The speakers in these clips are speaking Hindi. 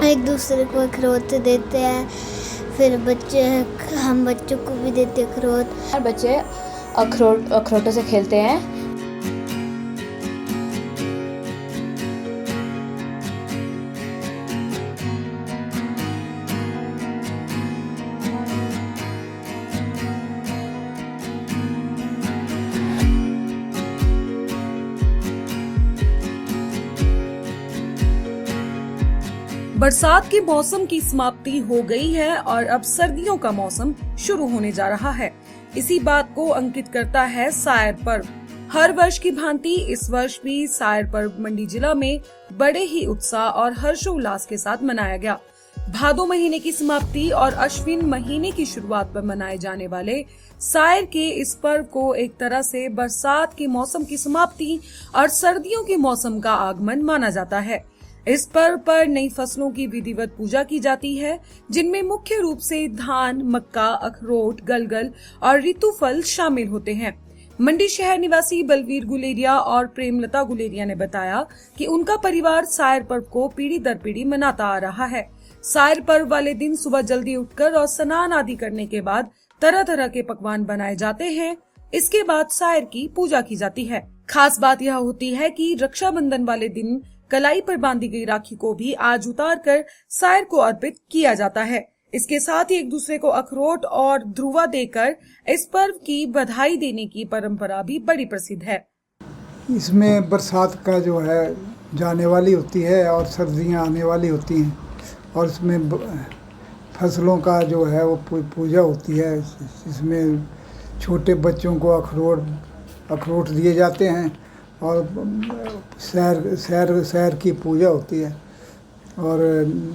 एक दूसरे को अखरोट देते हैं, फिर हम बच्चों को भी देते हैं अखरोट। और बच्चे अखरोटों से खेलते हैं। बरसात के मौसम की समाप्ति हो गई है और अब सर्दियों का मौसम शुरू होने जा रहा है। इसी बात को अंकित करता है सायर पर्व। हर वर्ष की भांति इस वर्ष भी सायर पर्व मंडी जिला में बड़े ही उत्साह और हर्षोल्लास के साथ मनाया गया। भादो महीने की समाप्ति और अश्विन महीने की शुरुआत पर मनाए जाने वाले सायर के इस पर्व को एक तरह से बरसात के मौसम की समाप्ति और सर्दियों के मौसम का आगमन माना जाता है। इस पर्व पर नई फसलों की विधिवत पूजा की जाती है, जिनमें मुख्य रूप से धान, मक्का, अखरोट, गलगल और ऋतुफल शामिल होते हैं। मंडी शहर निवासी बलवीर गुलेरिया और प्रेमलता गुलेरिया ने बताया कि उनका परिवार सायर पर्व को पीढ़ी दर पीढ़ी मनाता आ रहा है। सायर पर्व वाले दिन सुबह जल्दी उठकर और स्नान आदि करने के बाद तरह तरह के पकवान बनाए जाते हैं। इसके बाद सायर की पूजा की जाती है। खास बात यह होती है कि रक्षाबंधन वाले दिन कलाई पर बांधी गई राखी को भी आज उतार कर सायर को अर्पित किया जाता है। इसके साथ ही एक दूसरे को अखरोट और ध्रुवा देकर इस पर्व की बधाई देने की परंपरा भी बड़ी प्रसिद्ध है। इसमें बरसात का जो है जाने वाली होती है और सर्दियां आने वाली होती हैं, और इसमें फसलों का जो है वो पूजा होती है। इसमें छोटे बच्चों को अखरोट दिए जाते हैं और शहर की पूजा होती है और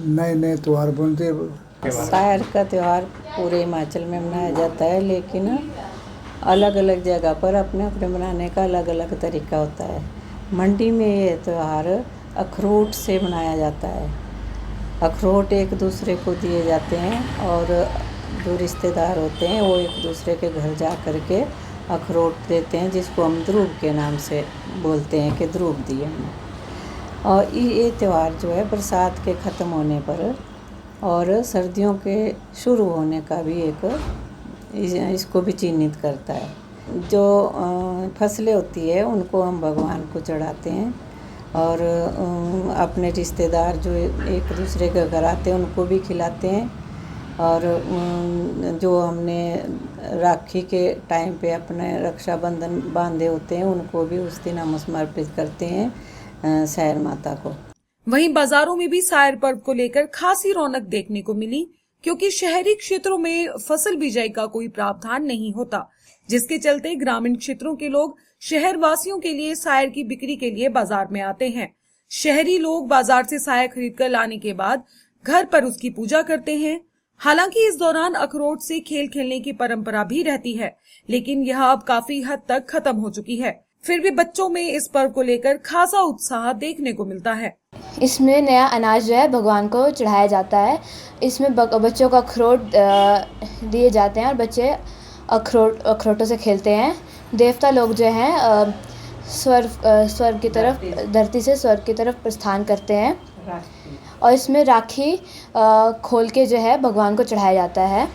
नए नए त्यौहार बनते हैं। सायर का त्यौहार पूरे हिमाचल में मनाया जाता है, लेकिन अलग अलग जगह पर अपने अपने मनाने का अलग अलग तरीका होता है। मंडी में ये त्यौहार अखरोट से मनाया जाता है। अखरोट एक दूसरे को दिए जाते हैं और जो रिश्तेदार होते हैं वो एक दूसरे के घर जा कर के अखरोट देते हैं, जिसको हम ध्रुव के नाम से बोलते हैं कि ध्रुव दिए हमने। और ये त्यौहार जो है बरसात के ख़त्म होने पर और सर्दियों के शुरू होने का भी इसको भी चिन्हित करता है। जो फसलें होती है उनको हम भगवान को चढ़ाते हैं और अपने रिश्तेदार जो एक दूसरे के घर आते हैं उनको भी खिलाते हैं। और जो हमने राखी के टाइम पे अपने रक्षाबंधन बांधे होते हैं उनको भी उस दिन हम समर्पित करते हैं सायर माता को। वहीं बाजारों में भी सायर पर्व को लेकर खासी रौनक देखने को मिली, क्योंकि शहरी क्षेत्रों में फसल बिजाई का कोई प्रावधान नहीं होता, जिसके चलते ग्रामीण क्षेत्रों के लोग शहर वासियों के लिए सायर की बिक्री के लिए बाजार में आते हैं। शहरी लोग बाजार से सायर खरीद कर लाने के बाद घर पर उसकी पूजा करते हैं। हालांकि इस दौरान अखरोट से खेल खेलने की परंपरा भी रहती है, लेकिन यह अब काफी हद तक खत्म हो चुकी है। फिर भी बच्चों में इस पर्व को लेकर खासा उत्साह देखने को मिलता है। इसमें नया अनाज जो है भगवान को चढ़ाया जाता है। इसमें बच्चों को अखरोट दिए जाते हैं और बच्चे अखरोटों से खेलते हैं। देवता लोग जो हैं स्वर्ग की तरफ, धरती से स्वर्ग की तरफ प्रस्थान करते हैं और इसमें राखी खोल के जो है भगवान को चढ़ाया जाता है।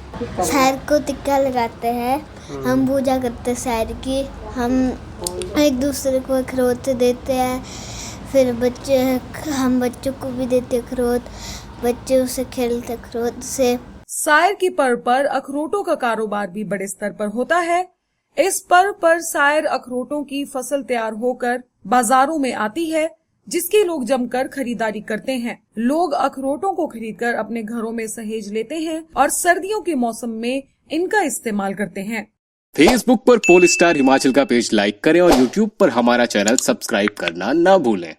सायर को टिक्का लगाते हैं, हम पूजा करते हैं सायर की। हम एक दूसरे को अखरोट देते हैं, फिर हम बच्चों को भी देते हैं अखरोट। बच्चे उसे खेलते अखरोट से। सायर के पर्व पर अखरोटों का कारोबार भी बड़े स्तर पर होता है। इस पर्व पर सायर अखरोटों की फसल तैयार होकर बाजारों में आती है, जिसके लोग जमकर खरीदारी करते हैं। लोग अखरोटों को खरीदकर अपने घरों में सहेज लेते हैं और सर्दियों के मौसम में इनका इस्तेमाल करते हैं। फेसबुक पर पोल स्टार हिमाचल का पेज लाइक करें और यूट्यूब पर हमारा चैनल सब्सक्राइब करना न भूलें।